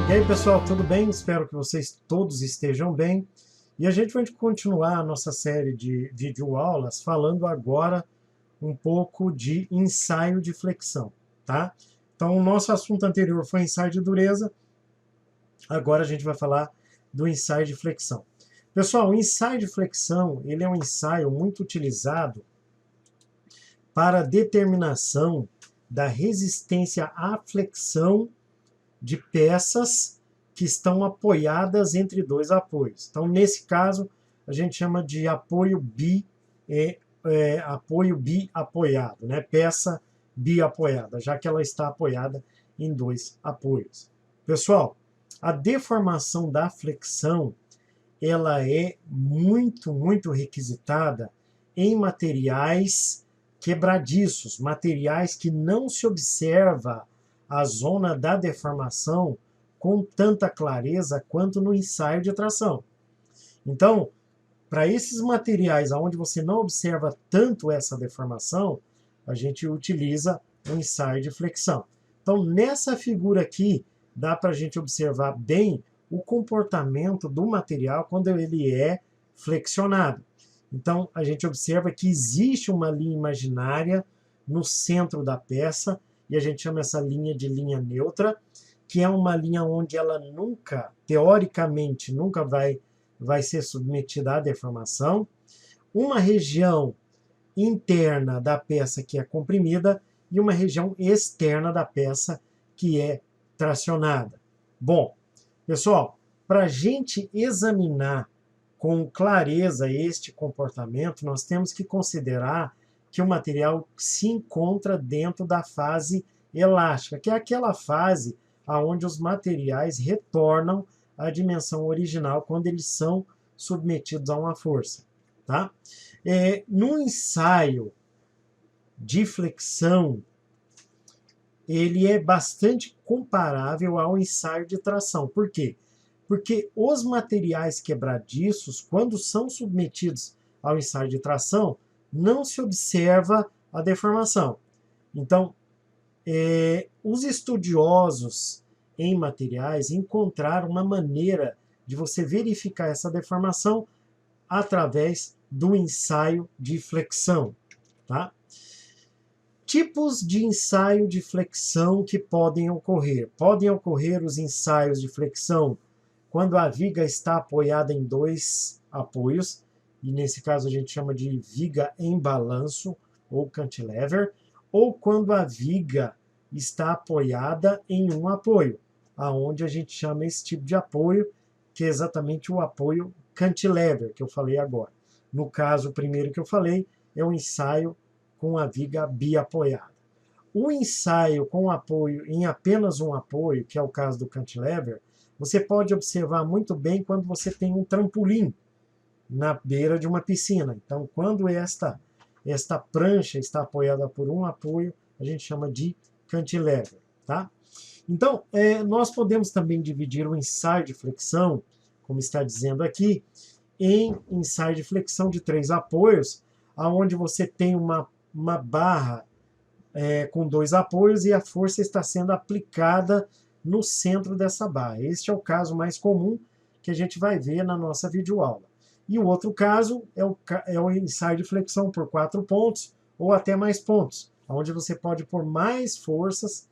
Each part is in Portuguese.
E aí pessoal, tudo bem? Espero que vocês todos estejam bem. E a gente vai continuar a nossa série de videoaulas falando agora um pouco de ensaio de flexão, tá? Então o nosso assunto anterior foi ensaio de dureza, agora a gente vai falar do ensaio de flexão. Pessoal, o ensaio de flexão, ele é um ensaio muito utilizado para determinação da resistência à flexão de peças que estão apoiadas entre dois apoios. Então, nesse caso, a gente chama de apoio biapoiado, né? Peça biapoiada, já que ela está apoiada em dois apoios. Pessoal, a deformação da flexão, ela é muito requisitada em materiais quebradiços, materiais que não se observa a zona da deformação com tanta clareza quanto no ensaio de tração. Então, para esses materiais onde você não observa tanto essa deformação, a gente utiliza o ensaio de flexão. Então, nessa figura aqui, dá para a gente observar bem o comportamento do material quando ele é flexionado. Então, a gente observa que existe uma linha imaginária no centro da peça, e a gente chama essa linha de linha neutra, que é uma linha onde ela nunca, teoricamente, nunca vai ser submetida à deformação. Uma região interna da peça que é comprimida e uma região externa da peça que é tracionada. Bom, pessoal, para a gente examinar com clareza este comportamento, nós temos que considerar que o material se encontra dentro da fase elástica, que é aquela fase onde os materiais retornam à dimensão original quando eles são submetidos a uma força. Tá? No ensaio de flexão, ele é bastante comparável ao ensaio de tração. Por quê? Porque os materiais quebradiços, quando são submetidos ao ensaio de tração, não se observa a deformação. Então, os estudiosos em materiais encontraram uma maneira de você verificar essa deformação através do ensaio de flexão. Tá? Tipos de ensaio de flexão que podem ocorrer. Podem ocorrer os ensaios de flexão quando a viga está apoiada em dois apoios, e nesse caso a gente chama de viga em balanço, ou cantilever, ou quando a viga está apoiada em um apoio, aonde a gente chama esse tipo de apoio, que é exatamente o apoio cantilever, que eu falei agora. No caso, o primeiro que eu falei é o ensaio com a viga biapoiada. O ensaio com apoio em apenas um apoio, que é o caso do cantilever, você pode observar muito bem quando você tem um trampolim na beira de uma piscina. Então, quando esta prancha está apoiada por um apoio, a gente chama de cantilever. Tá? Então, nós podemos também dividir o ensaio de flexão, como está dizendo aqui, em ensaio de flexão de 3 apoios, onde você tem uma barra com 2 apoios e a força está sendo aplicada no centro dessa barra. Este é o caso mais comum que a gente vai ver na nossa videoaula. E o outro caso é o ensaio de flexão por 4 pontos ou até mais pontos, onde você pode pôr mais forças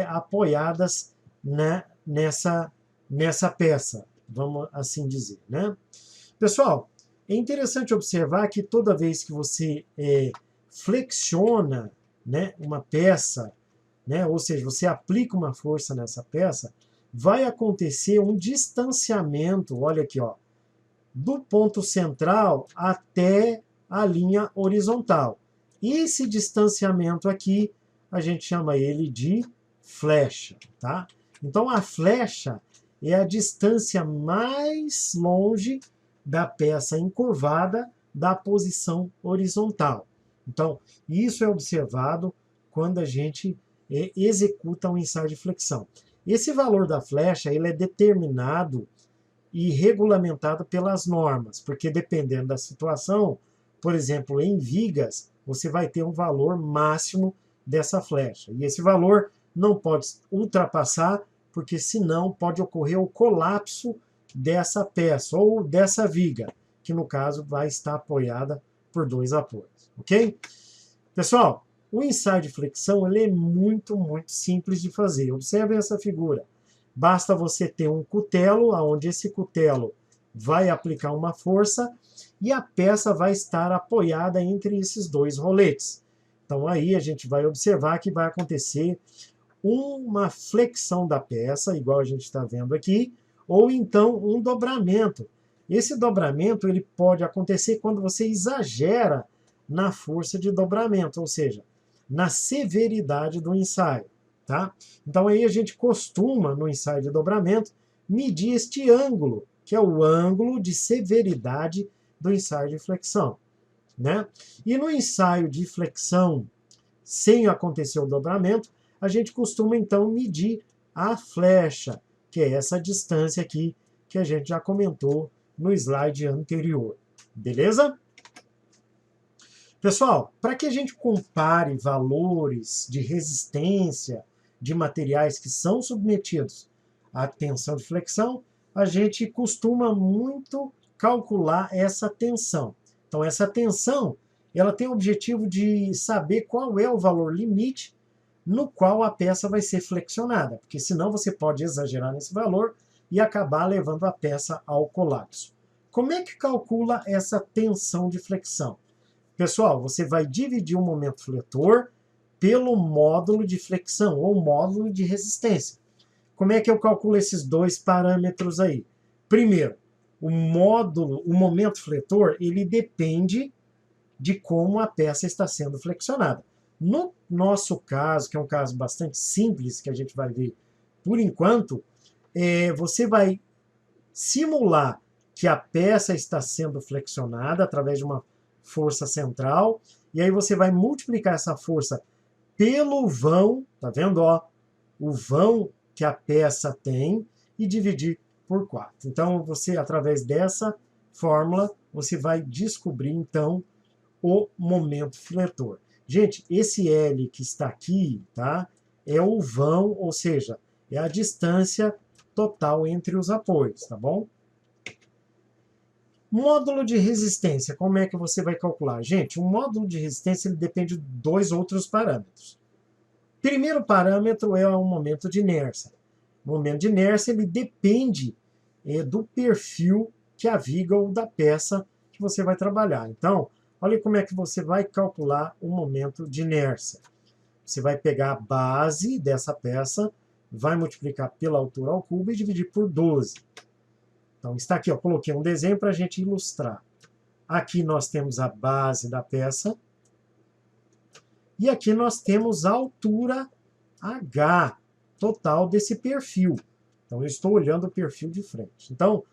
apoiadas nessa peça, vamos assim dizer. Né? Pessoal, é interessante observar que toda vez que você flexiona, né, uma peça, né, ou seja, você aplica uma força nessa peça, vai acontecer um distanciamento, olha aqui, ó, do ponto central até a linha horizontal. Esse distanciamento aqui, a gente chama ele de flecha. Tá? Então, a flecha é a distância mais longe da peça encurvada da posição horizontal. Então, isso é observado quando a gente executa um ensaio de flexão. Esse valor da flecha ele é determinado e regulamentado pelas normas, porque dependendo da situação, por exemplo, em vigas, você vai ter um valor máximo dessa flecha. E esse valor não pode ultrapassar, porque senão pode ocorrer o colapso dessa peça ou dessa viga, que no caso vai estar apoiada por 2 apoios, ok? Pessoal, o ensaio de flexão ele é muito simples de fazer. Observe essa figura. Basta você ter um cutelo, onde esse cutelo vai aplicar uma força e a peça vai estar apoiada entre esses 2 roletes. Então aí a gente vai observar que vai acontecer uma flexão da peça, igual a gente está vendo aqui, ou então um dobramento. Esse dobramento ele pode acontecer quando você exagera na força de dobramento, ou seja, na severidade do ensaio. Tá? Então aí a gente costuma, no ensaio de dobramento, medir este ângulo, que é o ângulo de severidade do ensaio de flexão. Né? E no ensaio de flexão, sem acontecer o dobramento, a gente costuma então medir a flecha, que é essa distância aqui que a gente já comentou no slide anterior. Beleza? Pessoal, para que a gente compare valores de resistência de materiais que são submetidos à tensão de flexão, a gente costuma muito calcular essa tensão. Então, essa tensão ela tem o objetivo de saber qual é o valor limite no qual a peça vai ser flexionada, porque senão você pode exagerar nesse valor e acabar levando a peça ao colapso. Como é que calcula essa tensão de flexão? Pessoal, você vai dividir o momento fletor pelo módulo de flexão, ou módulo de resistência. Como é que eu calculo esses 2 parâmetros aí? Primeiro, o momento fletor, ele depende de como a peça está sendo flexionada. No nosso caso, que é um caso bastante simples, que a gente vai ver por enquanto, você vai simular que a peça está sendo flexionada através de uma força central, e aí você vai multiplicar essa força pelo vão, tá vendo? Ó, o vão que a peça tem, e dividir por 4. Então, você, através dessa fórmula, você vai descobrir, então, o momento fletor. Gente, esse L que está aqui, tá? É o vão, ou seja, é a distância total entre os apoios, tá bom? Módulo de resistência, como é que você vai calcular? Gente, o módulo de resistência ele depende de 2 outros parâmetros. Primeiro parâmetro é o momento de inércia. O momento de inércia ele depende do perfil que a viga ou da peça que você vai trabalhar. Então, olha como é que você vai calcular o momento de inércia. Você vai pegar a base dessa peça, vai multiplicar pela altura ao cubo e dividir por 12. Então, está aqui, ó, coloquei um desenho para a gente ilustrar. Aqui nós temos a base da peça. E aqui nós temos a altura H total desse perfil. Então, eu estou olhando o perfil de frente. Então,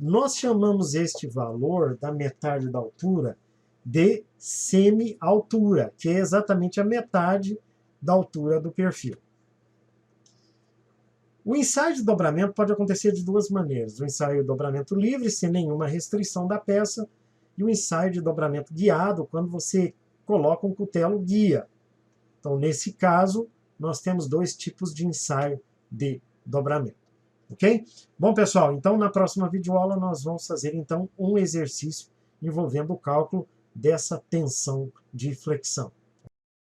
nós chamamos este valor da metade da altura de semi-altura, que é exatamente a metade da altura do perfil. O ensaio de dobramento pode acontecer de 2 maneiras. O ensaio de dobramento livre, sem nenhuma restrição da peça, e o ensaio de dobramento guiado, quando você coloca um cutelo guia. Então, nesse caso, nós temos 2 tipos de ensaio de dobramento. Ok? Bom, pessoal, então na próxima videoaula nós vamos fazer então um exercício envolvendo o cálculo dessa tensão de flexão.